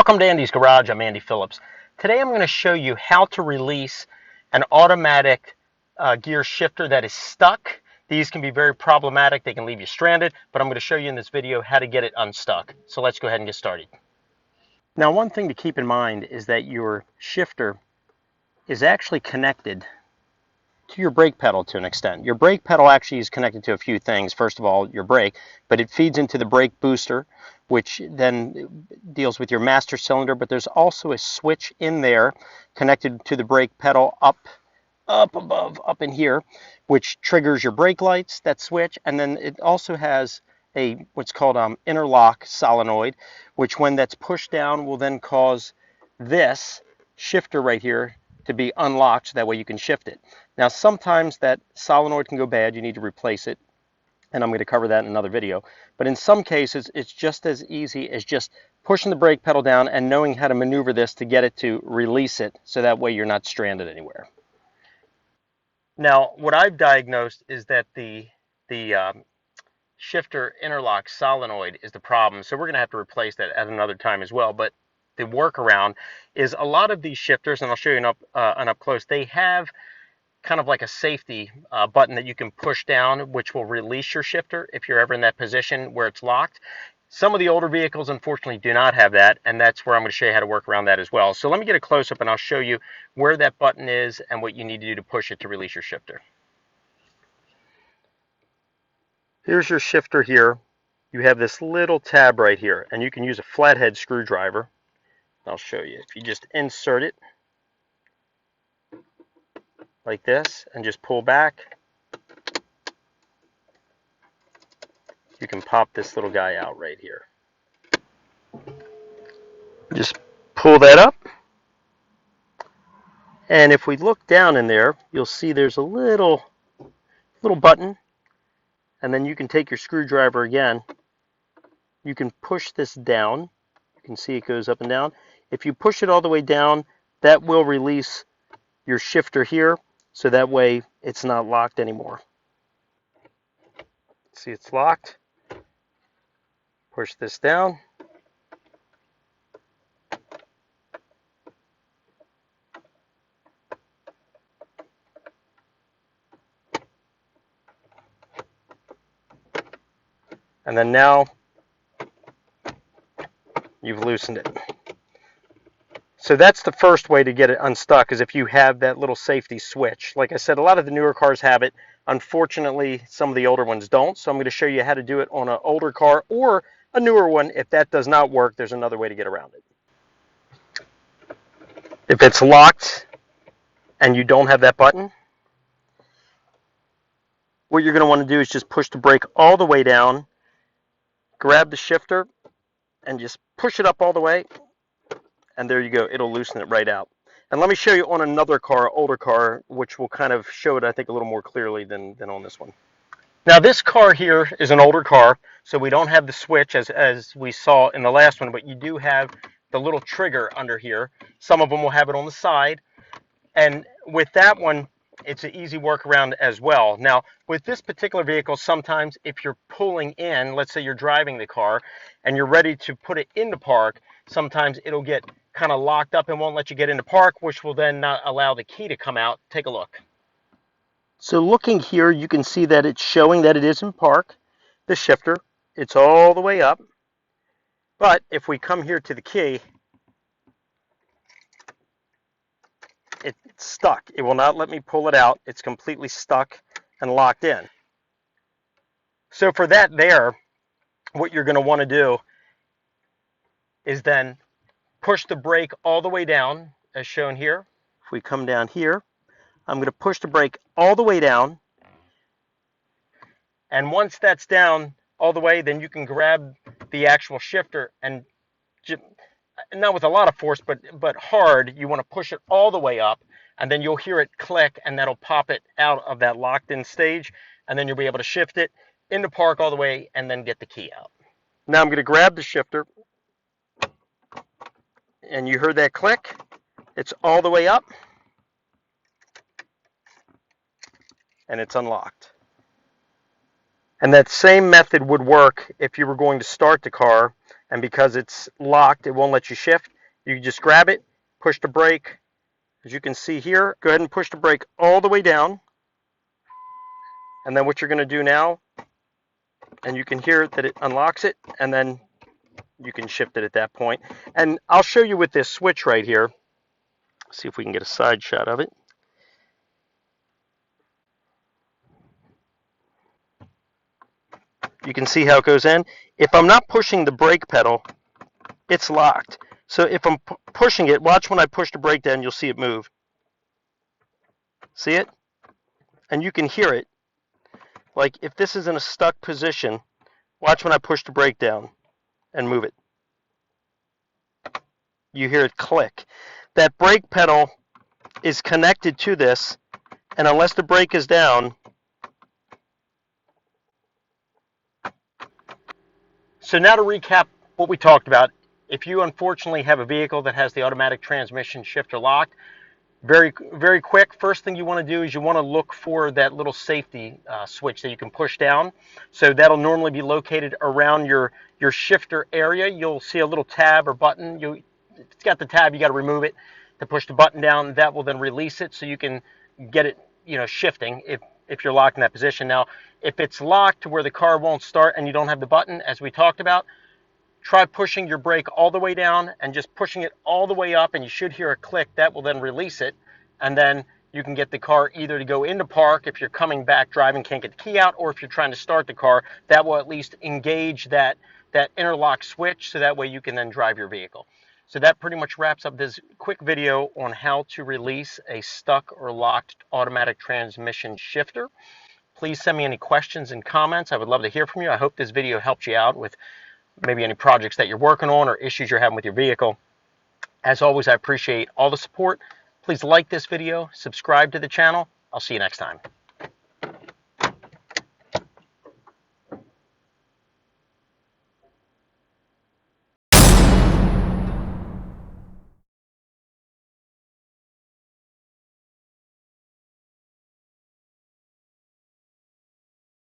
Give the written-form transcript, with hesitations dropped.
Welcome to Andy's Garage. I'm Andy Phillips. Today I'm going to show you how to release an automatic gear shifter that is stuck. These can be very problematic. They can leave you stranded, but I'm going to show you in this video how to get it unstuck. So let's go ahead and get started. Now, one thing to keep in mind is that your shifter is actually connected to your brake pedal to an extent. Your brake pedal actually is connected to a few things. First of all, your brake, but it feeds into the brake booster, which then deals with your master cylinder, but there's also a switch in there connected to the brake pedal up above, up in here, which triggers your brake lights, that switch, and then it also has a what's called interlock solenoid, which when that's pushed down will then cause this shifter right here to be unlocked, so that way you can shift it. Now sometimes that solenoid can go bad, you need to replace it, and I'm going to cover that in another video. But in some cases it's just as easy as just pushing the brake pedal down and knowing how to maneuver this to get it to release it, so that way you're not stranded anywhere. Now what I've diagnosed is that the shifter interlock solenoid is the problem, so we're going to have to replace that at another time as well. But the workaround is a lot of these shifters, and I'll show you an up close, they have kind of like a safety button that you can push down, which will release your shifter if you're ever in that position where it's locked. Some of the older vehicles unfortunately do not have that, and that's where I'm going to show you how to work around that as well. So let me get a close-up and I'll show you where that button is and what you need to do to push it to release your shifter. Here's your shifter here. You have this little tab right here, and you can use a flathead screwdriver. I'll show you. If you just insert it like this and just pull back, you can pop this little guy out right here. Just pull that up, and if we look down in there, you'll see there's a little button, and then you can take your screwdriver again. You can push this down. You can see it goes up and down. If you push it all the way down, that will release your shifter here, so that way it's not locked anymore. See, it's locked. Push this down. And then now you've loosened it. So that's the first way to get it unstuck, is if you have that little safety switch. Like I said, a lot of the newer cars have it. Unfortunately, some of the older ones don't. So I'm going to show you how to do it on an older car or a newer one. If that does not work, there's another way to get around it. If it's locked and you don't have that button, what you're going to want to do is just push the brake all the way down, grab the shifter, and just push it up all the way. And there you go, it'll loosen it right out. And let me show you on another car, older car, which will kind of show it, I think, a little more clearly than on this one. Now this car here is an older car, so we don't have the switch as we saw in the last one, but you do have the little trigger under here. Some of them will have it on the side. And with that one, it's an easy workaround as well. Now, with this particular vehicle, sometimes if you're pulling in, let's say you're driving the car and you're ready to put it into park, sometimes it'll get kind of locked up and won't let you get into park, which will then not allow the key to come out. Take a look. So looking here, you can see that it's showing that it is in park. The shifter, it's all the way up. But if we come here to the key, it's stuck. It will not let me pull it out. It's completely stuck and locked in. So for that there, what you're going to want to do is then push the brake all the way down, as shown here. If we come down here, I'm going to push the brake all the way down. And once that's down all the way, then you can grab the actual shifter and not with a lot of force, but hard. You want to push it all the way up, and then you'll hear it click, and that'll pop it out of that locked in stage, and then you'll be able to shift it into park all the way and then get the key out. Now I'm going to grab the shifter, and you heard that click. It's all the way up, and it's unlocked. And that same method would work if you were going to start the car, and because it's locked, it won't let you shift. You just grab it, push the brake. As you can see here, go ahead and push the brake all the way down. And then what you're going to do now, and you can hear that it unlocks it, and then you can shift it at that point. And I'll show you with this switch right here. See if we can get a side shot of it. You can see how it goes in. If I'm not pushing the brake pedal, it's locked. So if I'm pushing it, watch when I push the brake down, you'll see it move. See it? And you can hear it. Like if this is in a stuck position, watch when I push the brake down and move it. You hear it click. That brake pedal is connected to this, and unless the brake is down. So now to recap what we talked about, if you unfortunately have a vehicle that has the automatic transmission shifter locked, very quick, first thing you want to do is you want to look for that little safety switch that you can push down. So that'll normally be located around your shifter area. You'll see a little tab or button. If it's got the tab, you got to remove it to push the button down. That will then release it so you can get it, shifting if you're locked in that position. Now, if it's locked to where the car won't start and you don't have the button, as we talked about, try pushing your brake all the way down and just pushing it all the way up, and you should hear a click. That will then release it, and then you can get the car either to go into park if you're coming back driving, can't get the key out, or if you're trying to start the car, that will at least engage that interlock switch, so that way you can then drive your vehicle. So that pretty much wraps up this quick video on how to release a stuck or locked automatic transmission shifter. Please send me any questions and comments. I would love to hear from you. I hope this video helped you out with maybe any projects that you're working on or issues you're having with your vehicle. As always, I appreciate all the support. Please like this video, subscribe to the channel. I'll see you next time.